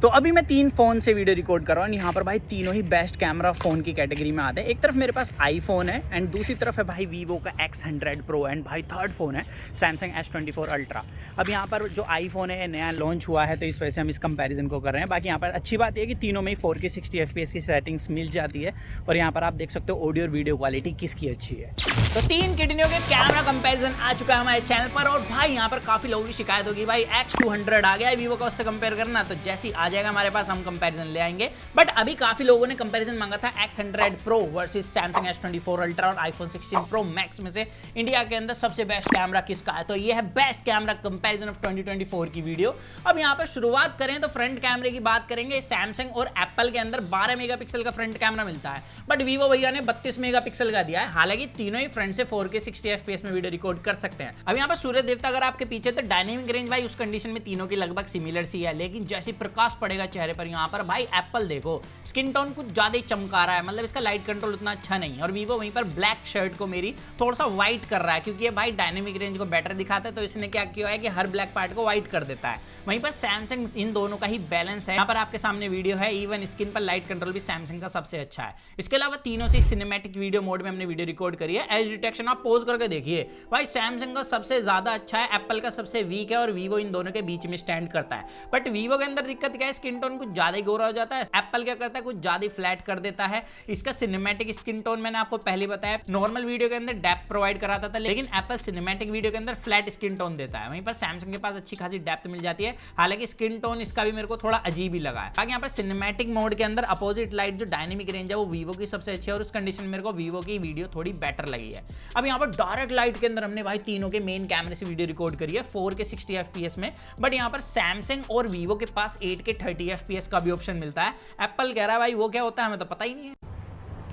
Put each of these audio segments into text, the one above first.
तो अभी मैं 3 फ़ोन से वीडियो रिकॉर्ड कर रहा हूँ। यहाँ पर भाई तीनों ही बेस्ट कैमरा फ़ोन की कैटेगरी में आते हैं। एक तरफ मेरे पास आईफोन है एंड दूसरी तरफ है भाई वीवो का X100 Pro एंड भाई थर्ड फ़ोन है सैमसंग S24 अल्ट्रा। अब यहाँ पर जो आईफोन है नया लॉन्च हुआ है तो इस वजह से हम इस कंपैरिजन को कर रहे हैं। बाकी यहाँ पर अच्छी बात यह है कि तीनों में ही 4K 60 FPS की सेटिंग्स मिल जाती है और यहाँ पर आप देख सकते हो ऑडियो और वीडियो क्वालिटी किसकी अच्छी है। तो 3 किडनियों के कैमरा कंपैरिजन आ चुका है हमारे चैनल पर और भाई यहाँ पर काफ़ी लोगों की शिकायत होगी भाई X200 आ गया है वीवो का, उससे कंपेयर करना, तो जैसे ही आ जाएगा हमारे पास हम कंपैरिजन ले आएंगे। बट अभी काफी लोगों ने कंपैरिजन मांगा था X100 Pro versus Samsung S24 ultra और आईफोन 16 Pro Max में से इंडिया के अंदर सबसे बेस्ट कैमरा किसका है। तो ये है बेस्ट कैमरा कंपैरिजन ऑफ 2024 की वीडियो। अब यहाँ पर शुरुआत करें तो फ्रंट कैमरे की बात करेंगे। सैमसंग और एप्पल के अंदर 12 मेगापिक्सल का फ्रंट कैमरा मिलता है बट वीवो भैया ने 32 मेगापिक्सल का दिया है। हालांकि तीनों ही फ्रंट से 4K 60 FPS में वीडियो रिकॉर्ड कर सकते हैं। अब यहाँ पर सूर्य देवता अगर आपके पीछे तो डायनेमिक रेंज भाई उस कंडीशन में तीनों की लगभग सिमिलर सी है, लेकिन जैसे प्रकाश पड़ेगा चेहरे पर यहाँ पर भाई एप्पल देखो स्किन टोन कुछ ज्यादा ही चमका रहा है, मतलब इसका लाइट कंट्रोल उतना अच्छा नहीं है। और वीवो वहीं पर ब्लैक शर्ट को मेरी थोड़ा सा व्हाइट कर रहा है क्योंकि ये भाई डायनेमिक रेंज को बेटर दिखाता है, तो इसने क्या किया है कि हर ब्लैक पार्ट को व्हाइट कर देता है। वहीं पर सैमसंग इन दोनों का ही बैलेंस है। यहाँ पर आपके सामने वीडियो है, इवन स्किन पर लाइट कंट्रोल भी सैमसंग का सबसे अच्छा है। इसके अलावा तीनों से सिनेमैटिक वीडियो मोड में हमने वीडियो रिकॉर्ड करी है। एज डिटेक्शन आप पोज करके देखिए भाई सैमसंग का सबसे ज्यादा अच्छा है, एप्पल का सबसे वीक है और वीवो इन दोनों के बीच में स्टैंड करता है। बट वीवो के अंदर दिक्कत क्या है, स्किन टोन कुछ ज्यादा ही गोरा हो जाता है। एप्पल क्या करता है कुछ ज्यादा फ्लैट कर देता है। इसका सिनेमैटिक स्किन टोन मैंने आपको पहले बताया, नॉर्मल वीडियो के अंदर डेप्थ प्रोवाइड कराता था, लेकिन एप्पल सिनेमैटिक वीडियो के अंदर फ्लैट स्किन टोन देता है। वहीं पर सैमसंग के पास अच्छी खासी डेप्थ मिल जाती है, हालांकि स्किन टोन इसका भी मेरे को थोड़ा अजीब ही लगा है। बाकी यहाँ पर सिनेमैटिक मोड के अंदर अपोजिट लाइट जो डायनेमिक रेंज है वो वीवो की सबसे अच्छी है और उस कंडीशन में मेरे को वीवो की वीडियो थोड़ी बेटर लगी है। अब यहाँ पर डायरेक्ट लाइट के अंदर हमने भाई तीनों के मेन कैमरे से वीडियो रिकॉर्ड करी है 4K 60 FPS में, बट यहाँ पर सैमसंग और वीवो के पास 8K 30 FPS का भी ऑप्शन मिलता है। एप्पल कह रहा है भाई वो क्या होता है हमें तो पता ही नहीं है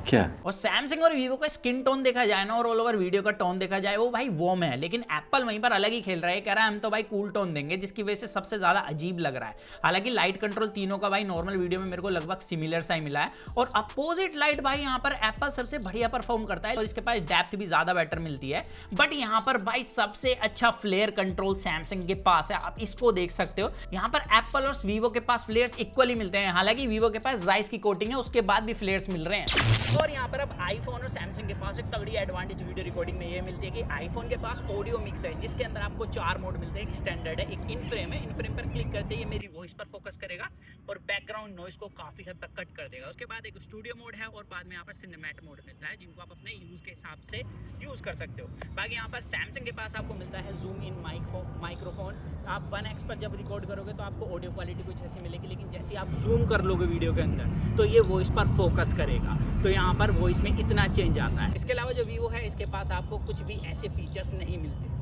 क्या। और सैमसंग और वीवो का स्किन टोन देखा जाए ना और ऑल ओवर वीडियो का टोन देखा जाए वो भाई वार्म है, लेकिन एप्पल वहीं पर अलग ही खेल रहा है, कह रहा है हम तो भाई कूल टोन देंगे, जिसकी वजह से सबसे ज्यादा अजीब लग रहा है। हालांकि लाइट कंट्रोल तीनों का भाई नॉर्मल वीडियो में मेरे को लगभग सिमिलर सा ही मिला है और अपोजिट लाइट भाई यहाँ पर एप्पल सबसे बढ़िया परफॉर्म करता है और इसके पास डेप्थ भी ज्यादा बेटर मिलती है। बट यहाँ पर भाई सबसे अच्छा फ्लेयर कंट्रोल सैमसंग के पास है, आप इसको देख सकते हो। यहाँ पर एप्पल और वीवो के पास फ्लेयर्स इक्वली मिलते हैं, हालांकि वीवो के पास जाइस की कोटिंग है उसके बाद भी फ्लेयर्स मिल रहे हैं। और यहाँ पर अब आईफोन और सैमसंग के पास एक तगड़ी एडवांटेज वीडियो रिकॉर्डिंग में ये मिलती है कि आईफोन के पास ऑडियो मिक्स है जिसके अंदर आपको 4 मोड मिलते हैं। एक स्टैंडर्ड है, एक इन फ्रेम है, इन फ्रेम पर क्लिक करते ही मेरी वॉइस पर फोकस करेगा और बैकग्राउंड नॉइस को काफी हद तक कट कर देगा। उसके बाद एक स्टूडियो मोड है और बाद में यहाँ पर सिनेमैटिक मोड मिलता है जिनको आप अपने यूज के हिसाब से यूज कर सकते हो। बाकी यहाँ पर सैमसंग के पास आपको मिलता है जूम इन माइक्रोफोन। आप 1x पर जब रिकॉर्ड करोगे तो आपको ऑडियो क्वालिटी कुछ ऐसी मिलेगी, लेकिन जैसे आप जूम कर लोगे वीडियो के अंदर तो ये वॉइस पर फोकस करेगा, तो यहाँ पर वॉइस में इतना चेंज आता है। इसके अलावा जो वीवो है इसके पास आपको कुछ भी ऐसे फीचर्स नहीं मिलते।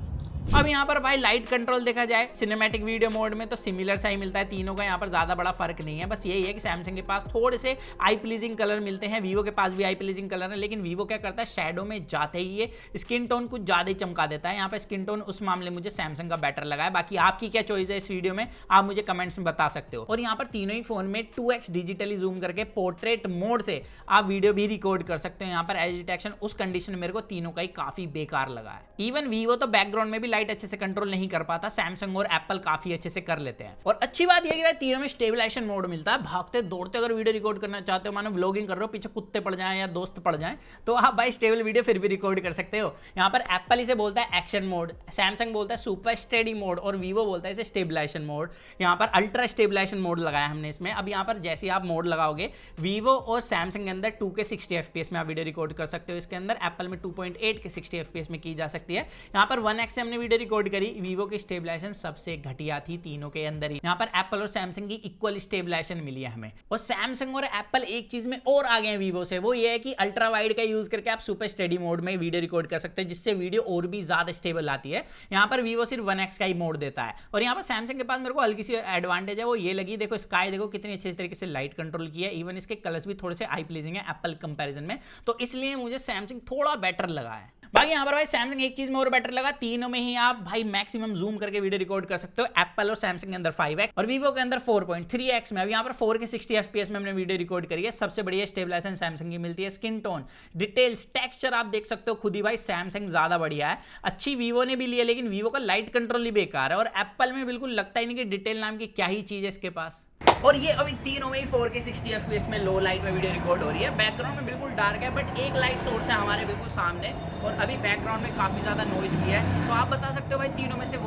अब यहाँ पर भाई लाइट कंट्रोल देखा जाए सिनेमैटिक वीडियो मोड में तो सिमिलर सा ही मिलता है तीनों का, यहाँ पर ज्यादा बड़ा फर्क नहीं है। बस यही है कि सैमसंग के पास थोड़े से आई प्लीजिंग कलर मिलते हैं, वीवो के पास भी आई प्लीजिंग कलर है, लेकिन वीवो क्या करता है शैडो में जाते ही ये स्किन टोन कुछ ज्यादा ही चमका देता है। यहाँ पर स्किन टोन उस मामले मुझे सैमसंग का बेटर लगा है। बाकी आपकी क्या चॉइस है इस वीडियो में आप मुझे कमेंट्स में बता सकते हो। और यहाँ पर तीनों ही फोन में 2x डिजिटली जूम करके पोर्ट्रेट मोड से आप वीडियो भी रिकॉर्ड कर सकते हो। यहाँ पर एज डिटेक्शन उस कंडीशन में मेरे को तीनों का ही काफी बेकार लगा है। इवन वीवो तो बैकग्राउंड में भी लाइट अच्छे से कंट्रोल नहीं कर पाता, सैमसंग और एप्पल काफी अच्छे से कर लेते हैं। और अच्छी बात यह है कि तीनों में स्टेबलाइजेशन मोड मिलता है। भागते दौड़ते अगर वीडियो रिकॉर्ड करना चाहते हो, मानो व्लॉगिंग कर रहे हो, पीछे कुत्ते पड़ जाएं या दोस्त पड़ जाएं, तो आप भाई स्टेबल वीडियो फिर भी रिकॉर्ड कर सकते हो। यहाँ पर एप्पल इसे बोलता है एक्शन मोड, सैमसंग बोलता है सुपर स्टेडी मोड और वीवो बोलता है इसे स्टेबलाइजेशन मोड। यहाँ पर अल्ट्रा स्टेबलाइजेशन मोड लगाया हमने इसमें। अब यहाँ पर जैसे आप मोड लगाओगे वीवो और सैमसंग के अंदर 2K 60 FPS में आप वीडियो रिकॉर्ड कर सकते हो, इसके अंदर एप्पल में 2.8K 60 FPS में की जा सकती है। यहाँ पर 1x से हमने वीडियो रिकॉर्ड करी, वीवो की स्टेबलाइजेशन सबसे घटिया थी तीनों के अंदर ही। यहाँ पर एप्पल और सैमसंग की इक्वल स्टेबलाइजेशन मिली है हमें। और सैमसंग और एप्पल एक चीज में और आगे हैं वीवो से, वो ये है कि अल्ट्रा वाइड का यूज करके आप सुपर स्टेडी मोड में वीडियो रिकॉर्ड कर सकते हैं, जिससे वीडियो और भी ज्यादा स्टेबल आती है। यहाँ पर वीवो सिर्फ 1x का ही मोड देता है। और यहाँ पर सैमसंग के पास मेरे को हल्की सी एडवांटेज है, वो ये लगी, देखो स्काई देखो कितनी अच्छे तरीके से लाइट कंट्रोल किया है, इवन इसके कलर्स भी थोड़े से आई प्लीजिंग है एप्पल कंपैरिजन में, तो इसलिए मुझे सैमसंग थोड़ा बेटर लगा है। बाकी यहाँ पर भाई सैमसंग एक चीज में और बेटर लगा, तीनों में ही ही आप भाई मैक्सिमम जूम करके वीडियो रिकॉर्ड कर सकते हो। एप्पल और सैमसंग के अंदर 5x और वीवो के अंदर 4.3x में। अब यहाँ पर 4K 60 FPS में हमने वीडियो रिकॉर्ड करी है। सबसे बढ़िया स्टेबलाइजेशन सैमसंग की मिलती है। स्किन टोन, डिटेल्स, टेक्सचर आप देख सकते हो खुद ही भाई, सैमसंग ज्यादा बढ़िया है। अच्छी वीवो ने भी ली है, लेकिन वीवो का लाइट कंट्रोल ही बेकार है और एप्पल में बिल्कुल लगता ही नहीं कि डिटेल नाम की क्या ही चीज है इसके पास। और ये अभी तीनों में ही 4K 60 FPS में लो लाइट में वीडियो रिकॉर्ड हो रही है। बैकग्राउंड में बिल्कुल डार्क है, बट एक लाइट सोर्स है हमारे बिल्कुल सामने और अभी बैकग्राउंड में काफी ज्यादा नॉइज भी है। तो आप बता सकते हो भाई तीनों में से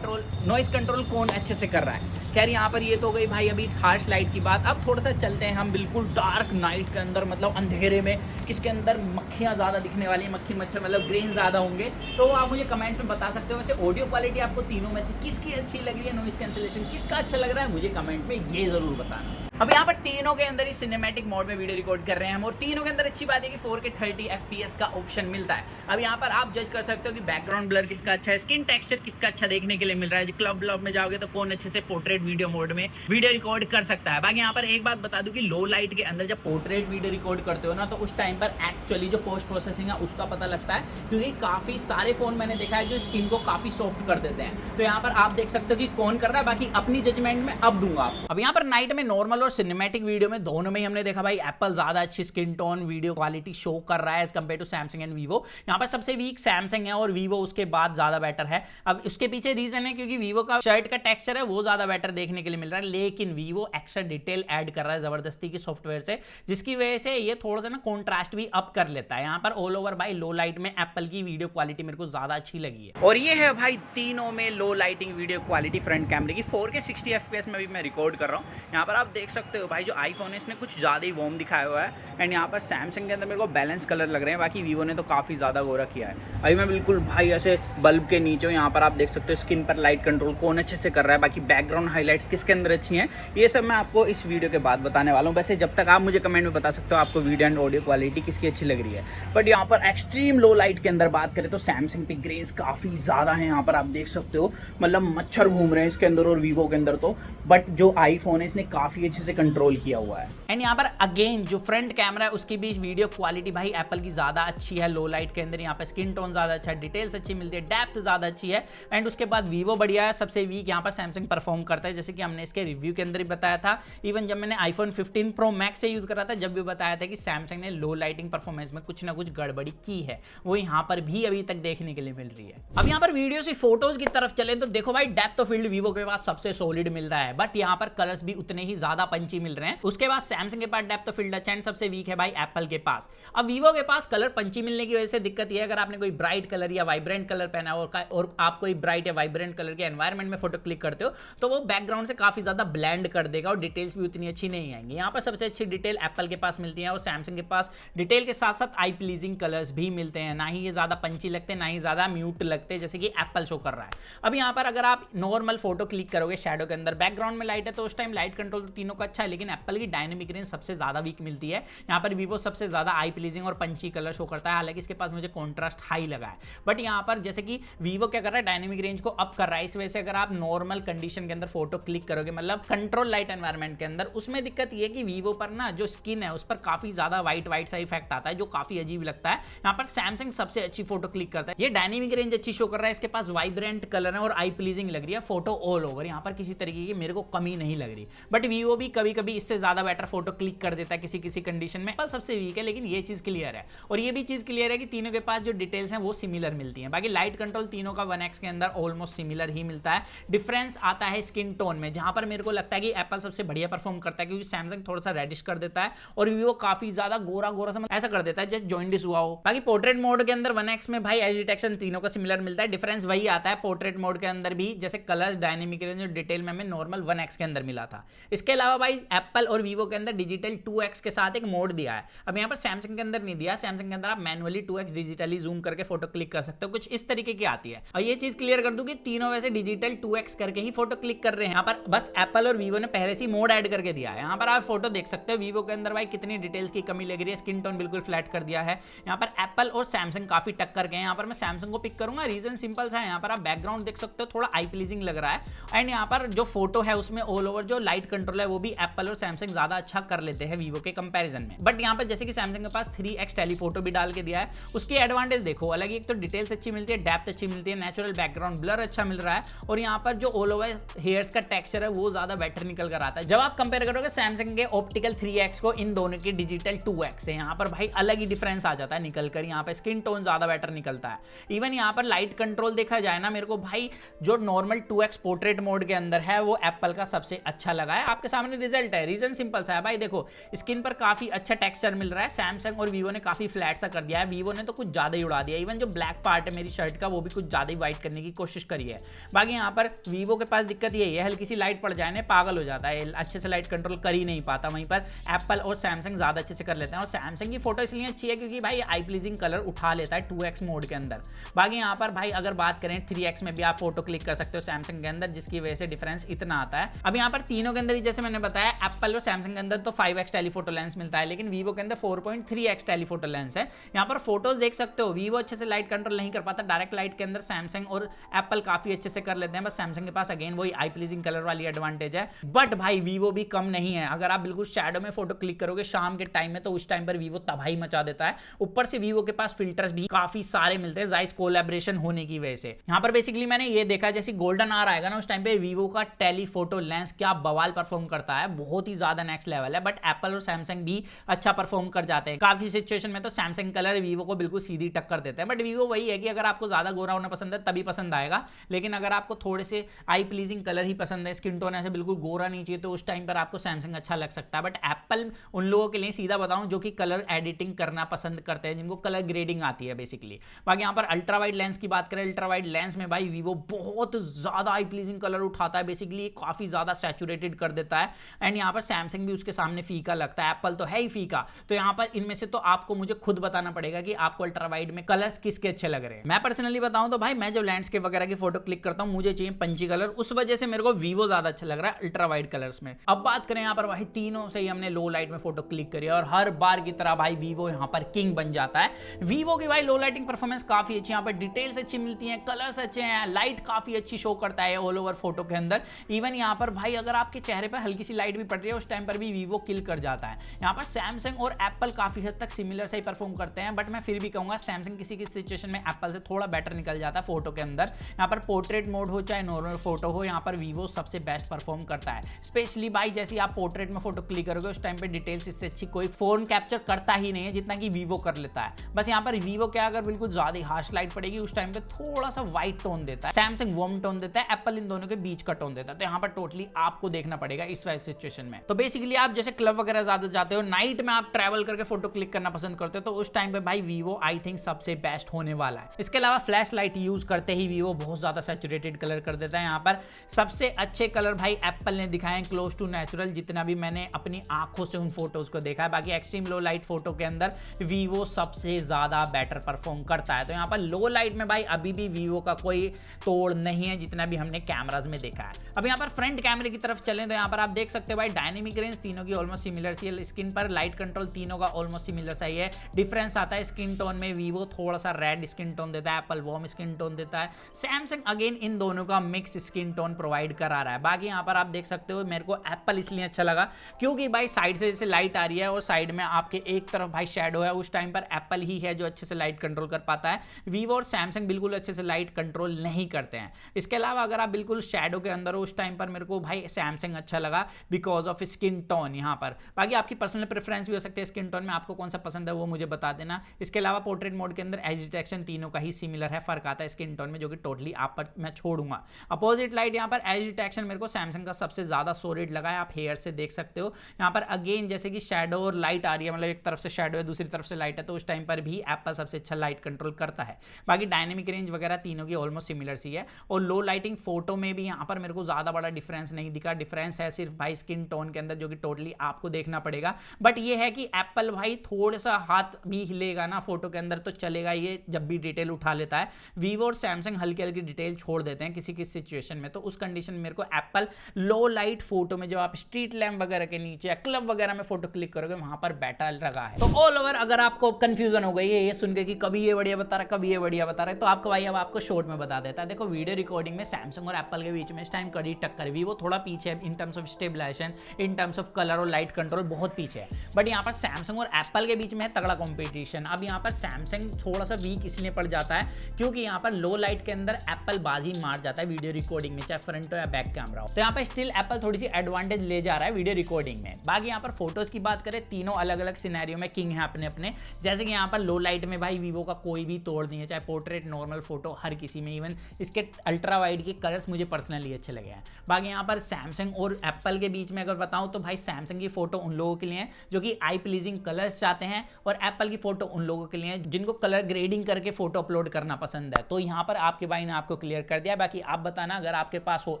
नॉइज कंट्रोल कौन अच्छे से कर रहा है। खैर यहाँ पर ये तो गई भाई अभी हार्श लाइट की बात। अब थोड़ा सा चलते हैं हम बिल्कुल डार्क नाइट के अंदर, मतलब अंधेरे में, किसके अंदर मक्खियां ज्यादा दिखने वाली है, मक्खी मच्छर मतलब ग्रेन ज्यादा होंगे। तो आप मुझे कमेंट्स में बता सकते हो। वैसे ऑडियो क्वालिटी आपको तीनों में से किसकी अच्छी लग रही है, नॉइज कैंसिलेशन किसका अच्छा लग रहा है, मुझे कमेंट में ये जरूर बताना। अब यहाँ पर तीनों के अंदर ही सिनेमैटिक मोड में वीडियो रिकॉर्ड कर रहे हैं हम और तीनों के अंदर अच्छी बात है कि 4K 30 FPS का ऑप्शन मिलता है। अब यहाँ पर आप जज कर सकते हो कि बैकग्राउंड ब्लर किसका अच्छा है, स्किन टेक्सचर किसका अच्छा देखने के लिए मिल रहा है। क्लब में जाओगे तो कौन अच्छे से पोर्ट्रेट वीडियो मोड में वीडियो रिकॉर्ड कर सकता है। बाकी यहाँ पर एक बात बता दूं कि लो लाइट के अंदर जब पोर्ट्रेट वीडियो रिकॉर्ड करते हो ना, तो उस टाइम पर एक्चुअली जो पोस्ट प्रोसेसिंग है उसका पता लगता है, क्योंकि काफी सारे फोन मैंने देखा है जो स्किन को काफी सॉफ्ट कर देते हैं। तो यहाँ पर आप देख सकते हो कि कौन कर रहा है। बाकी अपनी जजमेंट में अब दूंगा। अब यहाँ पर नाइट में नॉर्मल और सिनेमैटिक वीडियो में दोनों में ही हमने देखा भाई एप्पल ज्यादा अच्छी skin tone video quality show कर रहा है as compare to Samsung and Vivo. यहाँ पर सबसे वीक सैमसंग है और वीवो उसके बाद ज्यादा बेटर है। अब उसके पीछे रीजन है क्योंकि वीवो का शर्ट का टेक्सचर है वो ज्यादा बेटर देखने के लिए मिल रहा है, लेकिन वीवो एक्स्ट्रा डिटेल ऐड कर रहा है जबरदस्ती की सॉफ्टवेयर से, जिसकी वजह से ये थोड़ा सा ना कॉन्ट्रास्ट भी अप कर लेता है। यहाँ पर ऑल ओवर भाई लो लाइट में एप्पल की वीडियो क्वालिटी मेरे को ज्यादा अच्छी लगी है। और ये है भाई तीनों में low lighting video quality front कैमरे की 4K 60 FPS में भी मैं रिकॉर्ड कर रहा हूँ। यहाँ पर आप देख सकते हो भाई जो आईफोन है इसने कुछ ज्यादा ही वार्म दिखाया हुआ है एंड यहाँ पर सैमसंग के अंदर मेरे को बैलेंस कलर लग रहे हैं। बाकी वीवो ने तो काफी ज्यादा गोरा किया है। अभी मैं बिल्कुल भाई ऐसे बल्ब के नीचे हूँ। यहाँ पर आप देख सकते हो स्किन पर लाइट कंट्रोल कौन अच्छे से कर रहा है, बाकी बैकग्राउंड हाईलाइट्स किसके अंदर अच्छी हैं, ये सब मैं आपको इस वीडियो के बाद बताने वाला हूँ। वैसे जब तक आप मुझे कमेंट में बता सकते हो आपको वीडियो एंड ऑडियो क्वालिटी किसकी अच्छी लग रही है। बट यहाँ पर एक्सट्रीम लो लाइट के अंदर बात करें तो सैमसंग पे ग्रेन्स काफी ज्यादा है। यहाँ पर आप देख सकते हो मतलब मच्छर घूम रहे हैं इसके अंदर और वीवो के अंदर तो, बट जो आईफोन है इसने काफी अच्छे से कंट्रोल किया हुआ है। एंड यहाँ पर अगेन जो फ्रंट कैमरा है उसकी भी वीडियो क्वालिटी भाई एप्पल की ज्यादा अच्छी है लो लाइट के अंदर। यहाँ पर स्किन टोन ज्यादा अच्छा है, डिटेल्स अच्छी मिलती है, डेप्थ ज्यादा अच्छी है। एंड उसके बाद वीवो बढ़िया है, सबसे वीक यहाँ पर सैमसंग परफॉर्म करता है, जैसे कि हमने इसके रिव्यू के अंदर ही बताया था। इवन जब मैंने आईफोन 15 प्रो मैक्स से यूज करा था जब भी बताया था कि सैमसंग ने लो लाइटिंग परफॉर्मेंस में कुछ ना कुछ गड़बड़ी की है, वो यहाँ पर भी अभी तक देखने के लिए मिल रही है। अब यहाँ पर वीडियो से फोटोज की तरफ चले तो देखो भाई डेप्थ ऑफ फील्ड वीवो के पास सबसे सॉलिड मिल रहा है, बट यहाँ पर कलर्स भी उतने ही ज्यादा पंची मिल रहे हैं। उसके बाद सैमसंग के पास डेप्थ ऑफ फील्ड अच्छा एंड सबसे वीक है भाई एप्पल के पास। अब वीवो के पास कलर पंची मिलने की वजह से दिक्कत यह है, अगर आपने कोई ब्राइट कलर या वाइब्रेंट कलर पहना और आप कोई ब्राइट या वाइब्रेंट कलर के एनवायरनमेंट में फोटो क्लिक करते हो तो वो बैकग्राउंड से काफी ज्यादा ब्लेंड कर देगा और डिटेल्स भी उतनी अच्छी नहीं आएंगी। यहाँ पर सबसे अच्छी डिटेल एप्पल के पास मिलती है और सैमसंग के पास डिटेल के साथ साथ आई प्लीजिंग कलर्स भी मिलते हैं। ना ही ये ज्यादा पंची लगते, ना ही ज्यादा म्यूट लगते जैसे कि एप्पल शो कर रहा है। अब यहाँ पर अगर आप नॉर्मल फोटो क्लिक करोगे शैडो के अंदर, बैकग्राउंड में लाइट है तो उस टाइम लाइट कंट्रोल तो तीनों का अच्छा है, लेकिन एप्पल की डायनेमिक रेंज सबसे ज्यादा वीक मिलती है। यहाँ पर वीवो सबसे ज्यादा आई प्लीजिंग और पंची कलर शो करता है, हालांकि इसके पास मुझे कॉन्ट्रास्ट हाई लगा है। बट यहाँ पर जैसे कि वीवो क्या कर रहा है, डायनेमिक रेंज को अप कर रहा है, इस वजह से अगर आप नॉर्मल कंडीशन के अंदर फोटो क्लिक करोगे मतलब कंट्रोल लाइट एनवायरनमेंट के अंदर, उसमें दिक्कत ये है कि वीवो पर ना जो स्किन है उस पर काफी ज्यादा व्हाइट सा इफेक्ट आता है जो काफी अजीब लगता है। यहाँ पर सैमसंग सबसे अच्छी फोटो क्लिक करता है, ये डायनेमिक रेंज अच्छी शो कर रहा है, इसके पास वाइब्रेंट कलर है और आई प्लीजिंग लग रही है फोटो ऑल ओवर। यहाँ पर किसी तरीके की मेरे को कमी नहीं लग रही। बट वीवो भी कभी कभी इससे ज्यादा बेटर फोटो क्लिक कर देता है किसी किसी कंडीशन में। एप्पल सबसे वीक है, लेकिन ये चीज क्लियर है और ये भी चीज क्लियर है कि तीनों के पास जो डिटेल्स हैं वो सिमिलर मिलती हैं। बाकी लाइट कंट्रोल तीनों का 1x के अंदर ऑलमोस्ट सिमिलर ही मिलता है। डिफरेंस आता है स्किन टोन में, जहां पर मेरे को लगता है कि एप्पल सबसे बढ़िया परफॉर्म करता है, क्योंकि सैमसंग थोड़ा सा रेडिश कर देता है और वीवो काफी ज्यादा गोरा गोरा सा ऐसा कर देता है जैसे जॉइंटिस हुआ हो। बाकी पोर्ट्रेट मोड के अंदर 1x में भाई एज डिटेक्शन तीनों का सिमिलर मिलता है। डिफरेंस वही आता है पोर्ट्रेट मोड के अंदर भी, जैसे कलर्स डायनेमिक रेंज और डिटेल में हमें नॉर्मल 1x के अंदर मिला था। इसके अलावा भाई एप्पल और वीवो के अंदर डिजिटल 2x के साथ एक मोड दिया है। अब यहाँ पर सैमसंग के अंदर नहीं दिया। सैमसंग के अंदर आप मैनुअली 2x डिजिटली जूम करके फोटो क्लिक कर सकते हो, कुछ इस तरीके की आती है। और ये चीज क्लियर कर दूं कि तीनों वैसे डिजिटल 2x करके ही फोटो क्लिक कर रहे हैं। यहाँ पर बस एप्पल और वीवो ने पहले से मोड ऐड करके दिया है। यहाँ पर आप फोटो देख सकते हो वीवो के अंदर भाई कितनी डिटेल्स की कमी लग रही है, स्किन टोन बिल्कुल फ्लैट कर दिया है। यहाँ पर एप्पल और सैमसंग काफी टक्कर के हैं। यहाँ पर मैं सैमसंग को पिक करूंगा, रीजन सिंपल सा है। यहाँ पर आप बैकग्राउंड देख सकते हो थोड़ा आई प्लीजिंग लग रहा है एंड यहाँ पर जो फोटो है उसमें ऑल ओवर जो लाइट कंट्रोल है वो भी ही एप्पल और सैमसंग ज्यादा अच्छा कर लेते हैं वीवो के कंपैरिजन में। बट यहाँ पर जैसे कि सैमसंग के पास 3x टेलीफोटो भी डाल के दिया है, उसकी एडवांटेज देखो अलग, एक तो डिटेल्स अच्छी मिलती है, डेप्थ अच्छी मिलती है, नेचुरल बैकग्राउंड ब्लर अच्छा मिल रहा है, और यहाँ पर जो ऑल ओवर हेयर्स का टेक्सचर है वो ज्यादा बेटर निकल कर आता है। जब आप कंपेयर करोगे सैमसंग के ऑप्टिकल 3x को इन दोनों की डिजिटल 2x से, यहाँ पर भाई अलग ही डिफरेंस आ जाता है निकल कर। यहाँ पर स्किन टोन ज्यादा बेटर निकलता है। इवन यहाँ पर लाइट कंट्रोल देखा जाए ना, मेरे को भाई जो नॉर्मल 2x पोर्ट्रेट मोड के अंदर है वो एप्पल का सबसे अच्छा लगा है। आपके सामने रिजल्ट है, रीजन सिंपल सा है भाई, देखो स्किन पर काफी अच्छा टेक्सचर मिल रहा है। सैमसंग और वीवो ने काफी फ्लैट सा कर दिया है, वीवो ने तो कुछ ज्यादा ही उड़ा दिया। इवन जो ब्लैक पार्ट है मेरी शर्ट का वो भी कुछ ज्यादा ही व्हाइट करने की कोशिश करी है। बाकी यहाँ पर वीवो के पास दिक्कत यही है, हल्की सी लाइट पड़ जाए ना पागल हो जाता है, अच्छे से लाइट कंट्रोल कर ही नहीं पाता। वहीं पर एप्पल और सैमसंग ज्यादा अच्छे से कर लेते हैं, और सैमसंग की फोटो इसलिए अच्छी है क्योंकि भाई आई प्लीजिंग कलर उठा लेता है 2x मोड के अंदर। बाकी यहाँ पर भाई अगर बात करें 3x में भी आप फोटो क्लिक कर सकते हो सैमसंग के अंदर, जिसकी वजह से डिफरेंस इतना आता है। अब यहाँ पर तीनों के अंदर ही जैसे मैंने बताया, एप्पल और सैमसंग के अंदर तो 5x टेलीफोटो लेंस मिलता है, लेकिन वीवो के अंदर 4.3x टेलीफोटो लेंस है। यहाँ पर फोटोज देख सकते हो, वीवो अच्छे से लाइट कंट्रोल नहीं कर पाता, डायरेक्ट लाइट के अंदर सैमसंग और एप्पल काफी अच्छे से कर लेते हैं। बस सैमसंग के पास अगेन वही आई प्लीजिंग कलर वाली एडवांटेज है। बट भाई वीवो भी कम नहीं है, अगर आप बिल्कुल शैडो में फोटो क्लिक करोगे शाम के टाइम में तो उस टाइम पर वीवो तबाही मचा देता है। ऊपर से वीवो के पास फिल्टर्स भी काफी सारे मिलते हैं जाइस कोलैबोरेशन होने की वजह से। यहाँ पर बेसिकली मैंने ये देखा जैसे गोल्डन आवर आएगा ना उस टाइम पे वीवो का टेलीफोटो लेंस क्या बवाल परफॉर्म करता है, बहुत ही ज्यादा नेक्स्ट लेवल है। बट एप्पल और सैमसंग भी अच्छा परफॉर्म कर जाते हैं काफी सिचुएशन में, तो सैमसंग कलर वीवो को बिल्कुल सीधी टक्कर देते हैं। बट वीवो वही है कि अगर आपको ज्यादा गोरा होना पसंद है तभी पसंद आएगा, लेकिन अगर आपको थोड़े से आई प्लीजिंग कलर ही पसंद है, स्किन टोन ऐसे बिल्कुल गोरा नहीं चाहिए, तो उस टाइम पर आपको सैमसंग अच्छा लग सकता है। बट एप्पल उन लोगों के लिए सीधा बताऊं जो कि कलर एडिटिंग करना पसंद करते हैं, जिनको कलर ग्रेडिंग आती है बेसिकली। बाकी यहाँ पर अल्ट्रा वाइड लेंस की बात करें, अल्ट्रा वाइड लेंस में भाई वीवो बहुत ज्यादा आई प्लीजिंग कलर उठाता है, बेसिकली काफी ज्यादा सैचुरेटेड कर देता है। एंड यहाँ पर सैमसंग भी उसके सामने फीका लगता है, एप्पल तो है ही फीका। तो यहाँ पर इनमें से तो आपको मुझे खुद बताना पड़ेगा कि आपको अल्ट्रा वाइड में कलर्स किसके अच्छे लग रहे हैं। मैं पर्सनली बताऊं तो भाई मैं जो लैंडस्केप वगैरह की फोटो क्लिक करता हूं मुझे चाहिए पंची कलर, उस वजह से मेरे को वीवो ज्यादा अच्छा लग रहा है अल्ट्रा वाइड कलर्स में। अब बात करें यहाँ पर भाई तीनों से ही हमने लो लाइट में फोटो क्लिक करी और हर बार की तरह भाई वीवो यहाँ पर किंग बन जाता है। वीवो की भाई लो लाइटिंग परफॉर्मेंस काफी अच्छी, यहाँ पर डिटेल्स अच्छी मिलती हैं, कलर्स अच्छे हैं, लाइट काफी अच्छी शो करता है ऑल ओवर फोटो के अंदर। इवन यहाँ पर भाई अगर आपके चेहरे पर हल्की सी लाइट भी पड़ रही है उस टाइम पर भी वीवो किल कर जाता है। यहाँ पर सैमसंग और एप्पल काफी हद तक सिमिलर से ही परफॉर्म करते हैं, बट मैं फिर भी कहूंगा सैमसंग किसी किसी सिचुएशन में एप्पल से थोड़ा बेटर निकल जाता है फोटो के अंदर। यहाँ पर पोर्ट्रेट मोड हो चाहे नॉर्मल फोटो हो, यहाँ पर वीवो सबसे बेस्ट परफॉर्म करता है। स्पेशली भाई जैसे आप पोर्ट्रेट में फोटो क्लिक करोगे उस टाइम पे डिटेल्स इससे अच्छी कोई फोन कैप्चर करता ही नहीं है जितना कि वीवो कर लेता है। बस यहाँ पर वीवो क्या अगर बिल्कुल ज्यादा हार्श लाइट पड़ेगी उस टाइम पे थोड़ा सा व्हाइट टोन देता है, सैमसंग वार्म टोन देता है, एप्पल इन दोनों के बीच का टोन देता है। तो यहाँ पर टोटली आपको देखना पड़ेगा इस वाइज सिचुएशन में। तो बेसिकली आप जैसे क्लब वगैरह ज्यादा जाते हो, नाइट में आप ट्रैवल करके फोटो क्लिक करना पसंद करते हो, तो उस टाइम पे भाई वीवो आई थिंक सबसे बेस्ट होने वाला है। इसके अलावा फ्लैश लाइट यूज करते ही वीवो बहुत ज्यादा सैचुरेटेड कलर कर देता है। यहाँ पर सबसे अच्छे कलर भाई एप्पल ने दिखाए क्लोज टू नेचुरल, जितना भी मैंने अपनी आंखों से उन फोटोज को देखा है। बाकी एक्सट्रीम लो लाइट फोटो के अंदर वीवो सबसे ज्यादा बेटर परफॉर्म करता है। तो यहाँ पर लो लाइट में भाई अभी भी वीवो का कोई तोड़ नहीं है जितना भी हमने कैमराज में देखा है। अब यहाँ पर फ्रंट कैमरे की तरफ चलें तो यहाँ पर आप देख सकते हो भाई डायनेमिक रेंज तीनों की ऑलमोस्ट सिमिलर सी है, स्किन पर लाइट कंट्रोल तीनों का ऑलमोस्ट सिमिलर सा ही है। डिफरेंस आता है स्किन टोन में, वीवो थोड़ा सा रेड स्किन टोन देता है, एप्पल वार्म स्किन टोन देता है, सैमसंग अगेन इन दोनों का मिक्स स्किन टोन प्रोवाइड करा रहा है। बाकी यहाँ पर आप देख सकते हो मेरे को एप्पल इसलिए अच्छा लगा क्योंकि भाई साइड से जैसे लाइट आ रही है और साइड में आपके एक तरफ भाई शैडो है, उस टाइम पर एप्पल ही है जो अच्छे से लाइट कंट्रोल कर पाता है। वीवो और सैमसंग बिल्कुल अच्छे से लाइट कंट्रोल नहीं करते हैं। इसके अलावा अगर आप बिल्कुल शैडो के अंदर हो उस टाइम पर मेरे को भाई सैमसंग अच्छा लगा बिकॉज ऑफ स्किन टोन यहाँ पर। बाकी आपकी पर्सनल प्रेफरेंस भी हो सकती है स्किन टोन में, आपको कौन सा पसंद है वो मुझे बता देना। इसके अलावा पोर्ट्रेट मोड के अंदर एज डिटेक्शन तीनों का ही सिमिलर है, फर्क आता है स्किन टोन में जो कि टोटली आप पर मैं छोड़ूंगा। अपोजिट लाइट यहाँ पर एज डिटेक्शन मेरे को सैमसंग का सबसे ज्यादा सोलिड लगा है, आप हेयर से देख सकते हो। यहाँ पर अगेन जैसे कि शैडो और लाइट आ रही है, मतलब एक तरफ से शैडो है दूसरी तरफ से लाइट है, तो उस टाइम पर भी एप्पल सबसे अच्छा लाइट कंट्रोल करता है। बाकी डायनेमिक रेंज वगैरह तीनों की ऑलमोस्ट सिमिलर सी है। और लो लाइटिंग फोटो में भी यहाँ पर मेरे को ज्यादा बड़ा डिफरेंस नहीं दिखा, डिफरेंस है सिर्फ भाई स्किन टोन के अंदर जो कि टोटली आपको देखना पड़ेगा। बट ये है कि एप्पल भाई थोड़ा सा हाथ भी हिलेगा ना फोटो के अंदर तो चलेगा ये जब भी डिटेल उठा लेता है। वीवो और सैमसंग हल्की हल्की डिटेल छोड़ देते हैं किसी किसी सिचुएशन में, तो उस कंडीशन में मेरे को एप्पल लो लाइट फोटो में जब आप स्ट्रीट लैम्प वगैरह के नीचे या क्लब वगैरह में फोटो क्लिक करोगे वहां पर बेटर लगा है। तो ऑल ओवर अगर आपको कंफ्यूजन हो गई है ये सुन के कि कभी ये बढ़िया बता रहा है कभी ये बढ़िया बता रहा है, तो आपको भाई अब आपको शॉर्ट में बता देता है। देखो वीडियो रिकॉर्डिंग में सैमसंग और एप्पल के बीच में इस टाइम कड़ी टक्कर, वीवो थोड़ा पीछे है in terms of stable stabilization, in terms of colour और लाइट कंट्रोल बहुत पीछे है। बट यहाँ पर सैमसंग और एप्पल के बीच में है तगड़ा कॉम्पिटिशन। अब यहाँ पर सैमसंग थोड़ा सा वीक इसलिए पड़ जाता है क्योंकि यहाँ पर लो लाइट के अंदर एप्पल बाजी मार जाता है वीडियो रिकॉर्डिंग में, चाहे फ्रंट हो या बैक कैमरा हो। तो यहाँ पर स्टिल एप्पल थोड़ी सी एडवांटेज ले जा रहा है वीडियो रिकॉर्डिंग में। बाकी यहाँ पर फोटोज की बात करें, तीनों अलग अलग सिनेरियो में किंग है अपने अपने। जैसे कि यहाँ पर लो लाइट में भाई वीवो का कोई भी तोड़ नहीं है, चाहे पोर्ट्रेट, नॉर्मल फोटो, हर किसी में। इवन इसके अल्ट्रा वाइड के कलर्स मुझे पर्सनली अच्छे लगे हैं। बाकी यहाँ पर सैमसंग और एप्पल के बीच में अगर बताऊं तो भाई सैमसंग की फोटो उन लोगों के लिए है जो कि आई प्लीजिंग कलर्स चाहते हैं, और एप्पल की फोटो उन लोगों के लिए है जिनको कलर ग्रेडिंग करके फोटो अपलोड करना पसंद है। तो यहाँ पर आपके भाई ने आपको क्लियर कर दिया। बाकी आप बताना, अगर आपके पास हो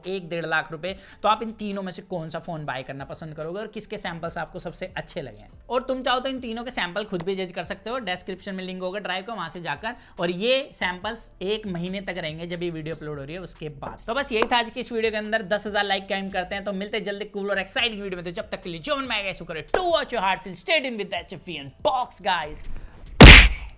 1-1.5 लाख रुपए तो आप इन तीनों में से कौन सा फोन बाय करना पसंद करोगे और किसके सैंपल्स आपको सबसे अच्छे लगे। और तुम चाहो तो इन तीनों के सैंपल खुद भी जज कर सकते हो, डिस्क्रिप्शन में लिंक होगा ड्राइव का, वहां से जाकर। और ये सैंपल्स 1 महीने तक रहेंगे जब ये वीडियो अपलोड हो रही है उसके बाद। तो बस यही था आज की इस वीडियो के अंदर। 10,000 लाइक का एम करते हैं, तो मिलते जल्दी कूल और एक्साइटिंग वीडियो में। तो जब तक के लिए जो मन में आएगा, to watch your heart, stay in with HFV and box guys.